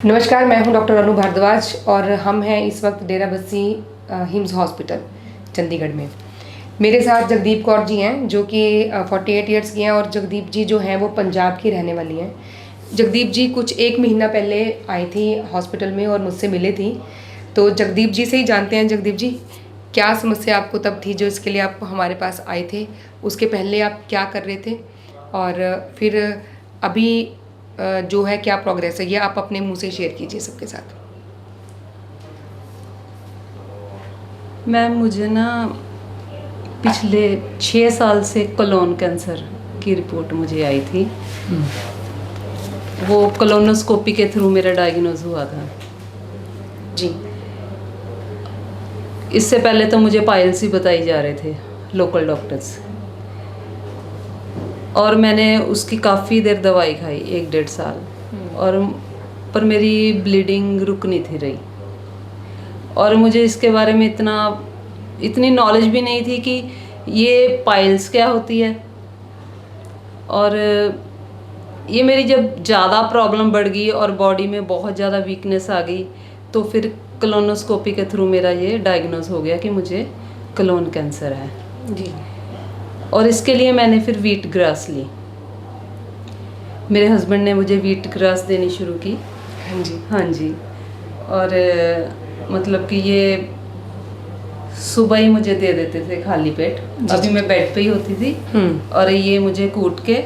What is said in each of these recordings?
नमस्कार, मैं हूं डॉक्टर अनु भारद्वाज और हम हैं इस वक्त डेरा बस्सी हिम्स हॉस्पिटल चंडीगढ़ में। मेरे साथ जगदीप कौर जी हैं जो कि 48 ईयर्स की हैं और जगदीप जी जो हैं वो पंजाब की रहने वाली हैं। जगदीप जी कुछ 1 महीना पहले आई थी हॉस्पिटल में और मुझसे मिले थी। तो जगदीप जी से ही जानते हैं। जगदीप जी, क्या समस्या आपको तब थी जो इसके लिए आप हमारे पास आए थे? उसके पहले आप क्या कर रहे थे और फिर अभी जो है क्या प्रोग्रेस है, ये आप अपने मुंह से शेयर कीजिए सबके साथ। मैम, मुझे ना पिछले 6 साल से कोलोन कैंसर की रिपोर्ट मुझे आई थी। वो कोलोनोस्कोपी के थ्रू मेरा डायग्नोज हुआ था जी। इससे पहले तो मुझे पाइल्स ही बताई जा रहे थे लोकल डॉक्टर्स, और मैंने उसकी काफ़ी देर दवाई खाई, 1-1.5 साल, और पर मेरी ब्लीडिंग रुक नहीं थी रही। और मुझे इसके बारे में इतनी नॉलेज भी नहीं थी कि ये पाइल्स क्या होती है। और ये मेरी जब ज़्यादा प्रॉब्लम बढ़ गई और बॉडी में बहुत ज़्यादा वीकनेस आ गई, तो फिर कोलोनोस्कोपी के थ्रू मेरा ये डायग्नोज हो गया कि मुझे कोलोन कैंसर है जी। और इसके लिए मैंने फिर व्हीट ग्रास ली। मेरे हस्बैंड ने मुझे व्हीट ग्रास देनी शुरू की। हाँ जी। हाँ जी। और मतलब कि ये सुबह ही मुझे दे देते थे खाली पेट। अभी मैं बेड पे ही होती थी और ये मुझे कूट के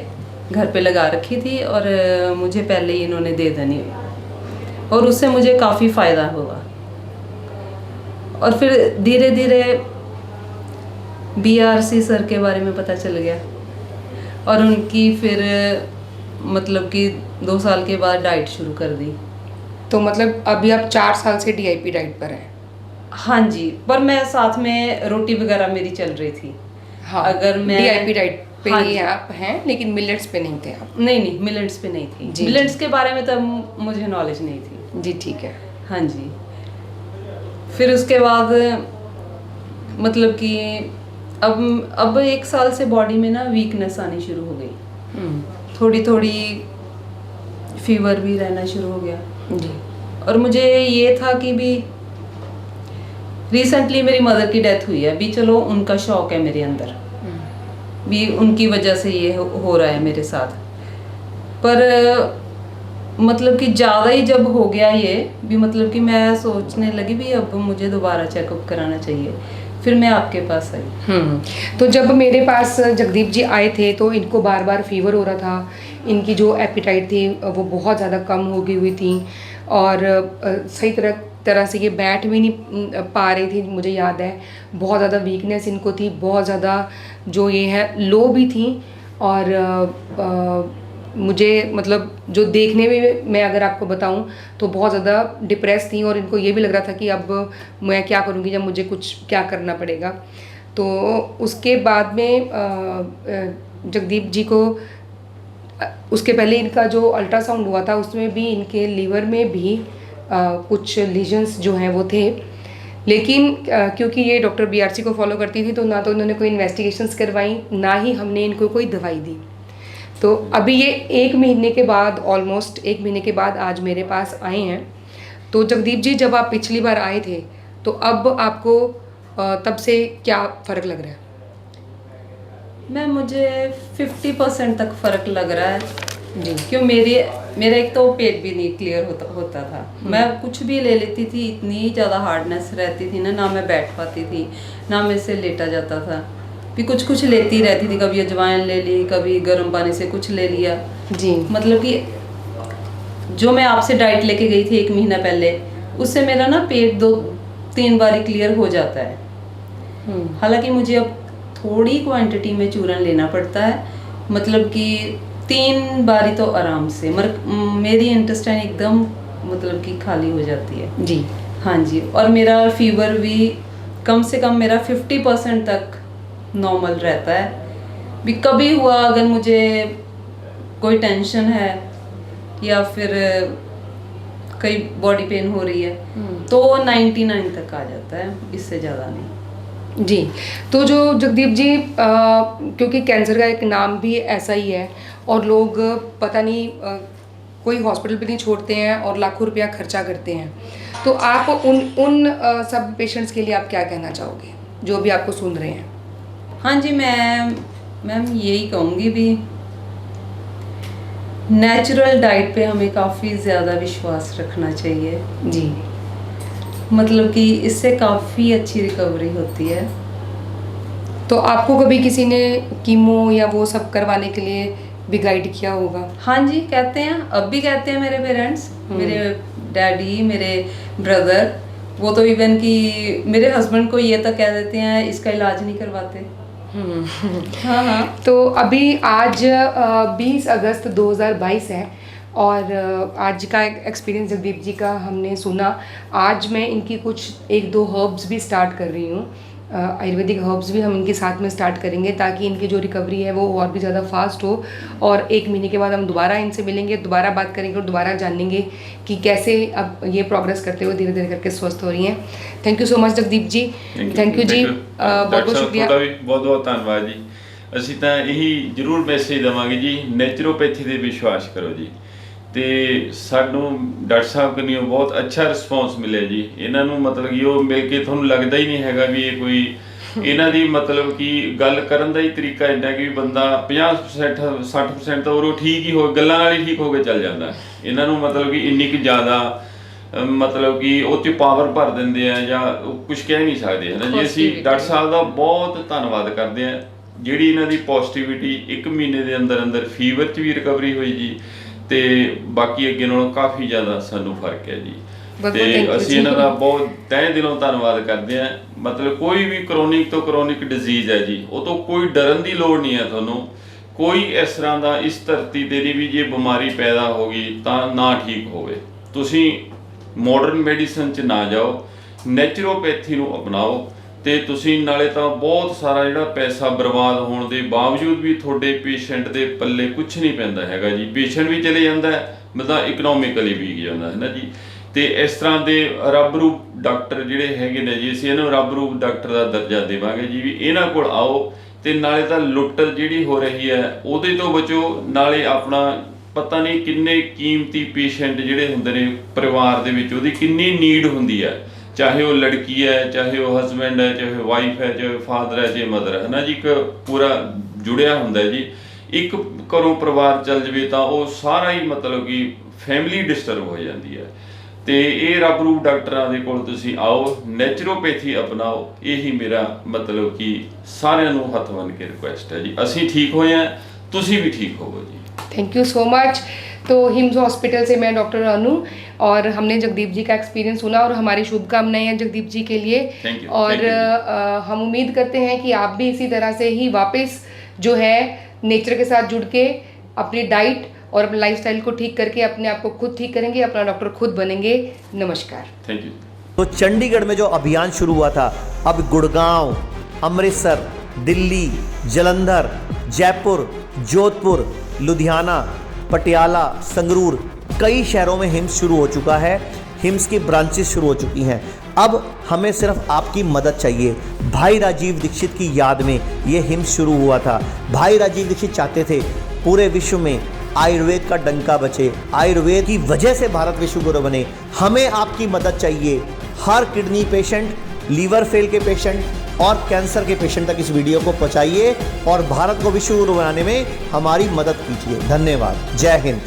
घर पे लगा रखी थी और मुझे पहले ही इन्होंने दे देनी, और उससे मुझे काफ़ी फ़ायदा हुआ। और फिर धीरे धीरे BRC सर के बारे में पता चल गया और उनकी फिर मतलब कि 2 साल के बाद डाइट शुरू कर दी। तो मतलब अभी आप 4 साल से DIP डाइट पर हैं? हाँ जी, पर मैं साथ में रोटी वगैरह मेरी चल रही थी। हाँ, अगर मैं DIP डाइट पे हाँ ही जी। आप हैं, लेकिन मिलेट्स पे नहीं थे आप? नहीं, मिलेट्स पे नहीं थी। जी, मिलेट्स जी। के बारे में तो मुझे नॉलेज नहीं थी। जी ठीक है। हाँ जी। फिर उसके बाद मतलब कि अब 1 साल से बॉडी में ना वीकनेस आनी शुरू हो गई। थोड़ी थोड़ी फीवर भी रहना शुरू हो गया जी। और मुझे ये था कि भी रिसेंटली मेरी मदर की डेथ हुई है, भी चलो उनका शौक है मेरे अंदर, भी उनकी वजह से ये हो रहा है मेरे साथ। पर मतलब कि ज़्यादा ही जब हो गया ये भी, मतलब कि मैं सोचने लगी भी अब मुझे दोबारा चेकअप कराना चाहिए। फिर मैं आपके पास आई। तो जब मेरे पास जगदीप जी आए थे तो इनको बार बार फीवर हो रहा था। इनकी जो एपिटाइट थी वो बहुत ज़्यादा कम हो गई हुई थी और सही तरह से ये बैठ भी नहीं पा रही थी। मुझे याद है बहुत ज़्यादा वीकनेस इनको थी, बहुत ज़्यादा जो ये है लो भी थी। और मुझे मतलब जो देखने में मैं अगर आपको बताऊं तो बहुत ज़्यादा डिप्रेस थी और इनको ये भी लग रहा था कि अब मैं क्या करूँगी जब मुझे कुछ क्या करना पड़ेगा। तो उसके बाद में जगदीप जी को उसके पहले इनका जो अल्ट्रासाउंड हुआ था उसमें भी इनके लीवर में भी कुछ लीजन्स जो हैं वो थे। लेकिन क्योंकि ये डॉक्टर BRC को फॉलो करती थी तो ना तो उन्होंने कोई इन्वेस्टिगेशंस करवाई, ना ही हमने इनको कोई दवाई दी। तो अभी ये 1 महीने के बाद, ऑलमोस्ट 1 महीने के बाद आज मेरे पास आए हैं। तो जगदीप जी, जब आप पिछली बार आए थे तो अब आपको तब से क्या फ़र्क लग रहा है? मुझे 50% तक फ़र्क लग रहा है जी। क्यों मेरा एक तो पेट भी नहीं क्लियर होता था। मैं कुछ भी ले लेती थी, इतनी ज़्यादा हार्डनेस रहती थी ना मैं बैठ पाती थी, ना मेरे से लेटा जाता था। भी कुछ लेती रहती थी, कभी अजवाइन ले ली, कभी गर्म पानी से कुछ ले लिया। जी। मतलब कि जो मैं आपसे डाइट लेके गई थी 1 महीना पहले, उससे मेरा ना पेट 2-3 बार क्लियर हो जाता है। हालांकि मुझे अब थोड़ी क्वांटिटी में चूरन लेना पड़ता है, मतलब कि 3 बारी तो आराम से मेरी इंटेस्टाइन एकदम मतलब कि खाली हो जाती है। जी। हाँ जी। और मेरा फीवर भी कम से कम मेरा 50% तक नॉर्मल रहता है। भी कभी हुआ अगर मुझे कोई टेंशन है या फिर कई बॉडी पेन हो रही है तो 99 तक आ जाता है, इससे ज़्यादा नहीं। जी। तो जो जगदीप जी क्योंकि कैंसर का एक नाम भी ऐसा ही है और लोग पता नहीं कोई हॉस्पिटल भी नहीं छोड़ते हैं और लाखों रुपया खर्चा करते हैं। तो आप उन सब पेशेंट्स के लिए आप क्या कहना चाहोगे जो भी आपको सुन रहे हैं? हाँ जी, मैम यही कहूँगी भी नेचुरल डाइट पे हमें काफ़ी ज़्यादा विश्वास रखना चाहिए जी। मतलब कि इससे काफ़ी अच्छी रिकवरी होती है। तो आपको कभी किसी ने कीमो या वो सब करवाने के लिए भी गाइड किया होगा? हाँ जी, कहते हैं, अब भी कहते हैं मेरे पेरेंट्स, मेरे डैडी, मेरे ब्रदर, वो तो इवन कि मेरे हस्बैंड को ये तक कह देते हैं इसका इलाज नहीं करवाते। हाँ हाँ। तो अभी आज 20 अगस्त 2022 है और आज का एक्सपीरियंस जगदीप जी का हमने सुना। आज मैं इनकी कुछ 1-2 हर्ब्स भी स्टार्ट कर रही हूँ, आयुर्वेदिक हर्ब्स भी हम इनके साथ में स्टार्ट करेंगे ताकि इनकी जो रिकवरी है वो और भी ज़्यादा फास्ट हो। और 1 महीने के बाद हम दोबारा इनसे मिलेंगे, दोबारा बात करेंगे और दोबारा जानेंगे कि कैसे अब ये प्रोग्रेस करते हुए धीरे धीरे करके स्वस्थ हो रही हैं। Thank you so much Jagdeep ji. Thank you ji, बहुत बहुत शुक्रिया। बहुत बहुत ਧੰਨਵਾਦ ਜੀ। ਅਸੀਂ ਤਾਂ ਇਹੀ ਜ਼ਰੂਰ ਮੈਸੇਜ ਦੇਵਾਂਗੇ ਜੀ, ਨੈਚੁਰੋਪੈਥੀ ਦੇ ਵਿਸ਼ਵਾਸ ਕਰੋ ਜੀ। ਤੇ ਸਾਨੂੰ ਡਾਕਟਰ ਸਾਹਿਬ ਕਨੀਓ ਬਹੁਤ ਅੱਛਾ ਰਿਸਪੌਂਸ ਮਿਲਿਆ ਜੀ। ਇਹਨਾਂ ਨੂੰ ਮਤਲਬ ਕਿ ਉਹ ਮਿਲ ਕੇ ਤੁਹਾਨੂੰ ਲੱਗਦਾ ਹੀ ਨਹੀਂ ਹੈਗਾ ਵੀ ਇਹ ਕੋਈ ਇਹਨਾਂ ਦੀ ਮਤਲਬ ਕਿ ਗੱਲ ਕਰਨ ਦਾ ਹੀ ਤਰੀਕਾ ਇੰਨਾ ਕਿ ਬੰਦਾ 50% 60% ਤਾਂ ਉਹ ਠੀਕ ਹੀ ਹੋ ਗੱਲਾਂ ਨਾਲ ਹੀ ਠੀਕ ਹੋ ਕੇ ਚੱਲ ਜਾਂਦਾ। ਇਹਨਾਂ ਨੂੰ ਮਤਲਬ ਕਿ ਇੰਨੀ ਕੁ ਜ਼ਿਆਦਾ ਮਤਲਬ ਕਿ ਉਹ 'ਚ ਪਾਵਰ ਭਰ ਦਿੰਦੇ ਆ ਜਾਂ ਕੁਝ ਕਹਿ ਨਹੀਂ ਸਕਦੇ ਹੈ ਨਾ ਜੀ। ਅਸੀਂ ਡਾਕਟਰ ਸਾਹਿਬ ਦਾ ਬਹੁਤ ਧੰਨਵਾਦ ਕਰਦੇ ਹਾਂ ਜਿਹੜੀ ਇਹਨਾਂ ਦੀ ਪੋਜ਼ਿਟਿਵਿਟੀ 1 ਮਹੀਨੇ ਦੇ ਅੰਦਰ ਅੰਦਰ ਫੀਵਰ 'ਚ ਵੀ ਰਿਕਵਰੀ ਹੋਈ ਜੀ ਤੇ ਬਾਕੀ ਅੱਗੇ ਨਾਲੋਂ ਕਾਫੀ ਜ਼ਿਆਦਾ ਸਾਨੂੰ ਫਰਕ ਹੈ ਜੀ। ਤੇ ਅਸੀਂ ਇਹਨਾਂ ਦਾ ਬਹੁਤ ਤਹਿ ਦਿਲੋਂ ਧੰਨਵਾਦ ਕਰਦੇ ਹਾਂ। ਮਤਲਬ ਕੋਈ ਵੀ ਕਰੋਨਿਕ ਤੋਂ ਕਰੋਨਿਕ ਡਿਜ਼ੀਜ਼ ਹੈ ਜੀ, ਉਹ ਤੋਂ ਕੋਈ ਡਰਨ ਦੀ ਲੋੜ ਨਹੀਂ ਹੈ ਤੁਹਾਨੂੰ। ਕੋਈ ਇਸ ਤਰ੍ਹਾਂ ਦਾ ਇਸ ਧਰਤੀ ਤੇ ਨਹੀਂ ਵੀ ਜੇ ਬਿਮਾਰੀ ਪੈਦਾ ਹੋ ਗਈ ਤਾਂ ਨਾ ਠੀਕ ਹੋਵੇ। ਤੁਸੀਂ ਮਾਡਰਨ ਮੈਡੀਸਨ 'ਚ ਨਾ ਜਾਓ, ਨੈਚੁਰੋਪੈਥੀ ਨੂੰ ਅਪਣਾਓ ਤੇ ਤੁਸੀਂ ਨਾਲੇ ਤਾਂ ਬਹੁਤ ਸਾਰਾ ਜਿਹੜਾ ਪੈਸਾ ਬਰਬਾਦ ਹੋਣ ਦੇ ਬਾਵਜੂਦ ਵੀ ਤੁਹਾਡੇ ਪੇਸ਼ੈਂਟ ਦੇ ਪੱਲੇ ਕੁਝ ਨਹੀਂ ਪੈਂਦਾ ਹੈਗਾ ਜੀ। ਪੇਸ਼ੈਂਟ ਵੀ ਚਲੇ ਜਾਂਦਾ ਮਤਲਬ ਇਕਨੋਮਿਕਲੀ ਵੀਕ ਜਾਂਦਾ ਹੈ ਨਾ ਜੀ। ਤੇ ਇਸ ਤਰ੍ਹਾਂ ਦੇ ਰੱਬ ਰੂਪ ਡਾਕਟਰ ਜਿਹੜੇ ਹੈਗੇ ਨੇ ਜੀ, ਅਸੀਂ ਇਹਨਾਂ ਨੂੰ ਰੱਬ ਰੂਪ ਡਾਕਟਰ ਦਾ ਦਰਜਾ ਦੇਵਾਂਗੇ ਜੀ ਵੀ ਇਹਨਾਂ ਕੋਲ ਆਓ ਤੇ ਨਾਲੇ ਤਾਂ ਲੁੱਟ ਜਿਹੜੀ ਹੋ ਰਹੀ ਹੈ ਉਹਦੇ ਤੋਂ ਬਚੋ, ਨਾਲੇ ਆਪਣਾ ਪਤਾ ਨਹੀਂ ਕਿੰਨੇ ਕੀਮਤੀ ਪੇਸ਼ੈਂਟ ਜਿਹੜੇ ਹੁੰਦੇ ਨੇ ਪਰਿਵਾਰ ਦੇ ਵਿੱਚ, ਉਹਦੀ ਕਿੰਨੀ ਨੀਡ ਹੁੰਦੀ ਹੈ, ਚਾਹੇ ਉਹ ਲੜਕੀ ਹੈ, ਚਾਹੇ ਉਹ ਹਸਬੈਂਡ ਹੈ, ਚਾਹੇ ਵਾਈਫ ਹੈ, ਚਾਹੇ ਫਾਦਰ ਹੈ, ਚਾਹੇ ਮਦਰ ਹੈ ਨਾ ਜੀ। ਇੱਕ ਪੂਰਾ ਜੁੜਿਆ ਹੁੰਦਾ ਜੀ। ਇੱਕ ਘਰੋਂ ਪਰਿਵਾਰ ਚੱਲ ਜਾਵੇ ਤਾਂ ਉਹ ਸਾਰਾ ਹੀ ਮਤਲਬ ਕਿ ਫੈਮਿਲੀ ਡਿਸਟਰਬ ਹੋ ਜਾਂਦੀ ਹੈ। ਤੇ ਇਹ ਰੱਬ ਰੂਪ ਡਾਕਟਰਾਂ ਦੇ ਕੋਲ ਤੁਸੀਂ ਆਓ, ਨੈਚੁਰੋਪੈਥੀ ਅਪਣਾਓ, ਇਹੀ ਮੇਰਾ ਮਤਲਬ ਕਿ ਸਾਰਿਆਂ ਨੂੰ ਹੱਥ ਬੰਨ੍ਹ ਕੇ ਰਿਕੁਐਸਟ ਹੈ ਜੀ। ਅਸੀਂ ਠੀਕ ਹੋਏ ਹਾਂ, ਤੁਸੀਂ ਵੀ ਠੀਕ ਹੋਵੋ जी। Thank you so much. तो हिम्स हॉस्पिटल से मैं डॉक्टर अनु और हमने जगदीप जी का एक्सपीरियंस सुना और हमारी शुभकामनाएं हैं जगदीप जी के लिए। और हम उम्मीद करते हैं कि आप भी इसी तरह से ही वापस जो है नेचर के साथ जुड़ के अपनी डाइट और अपने लाइफस्टाइल को ठीक करके अपने आप को खुद ठीक करेंगे, अपना डॉक्टर खुद बनेंगे। नमस्कार। Thank you. तो चंडीगढ़ में जो अभियान शुरू हुआ था, अब गुड़गांव, अमृतसर, दिल्ली, जलंधर, जयपुर, जोधपुर, लुधियाना, पटियाला, संगरूर, कई शहरों में हिम्स शुरू हो चुका है। हिम्स की ब्रांचेस शुरू हो चुकी हैं। अब हमें सिर्फ आपकी मदद चाहिए। भाई राजीव दीक्षित की याद में ये हिम्स शुरू हुआ था। भाई राजीव दीक्षित चाहते थे पूरे विश्व में आयुर्वेद का डंका बचे, आयुर्वेद की वजह से भारत विश्व गुरु बने। हमें आपकी मदद चाहिए। हर किडनी पेशेंट, लीवर फेल के पेशेंट और कैंसर के पेशेंट तक इस वीडियो को पहुंचाइए और भारत को विश्व गुरु बनाने में हमारी मदद कीजिए। धन्यवाद। जय हिंद।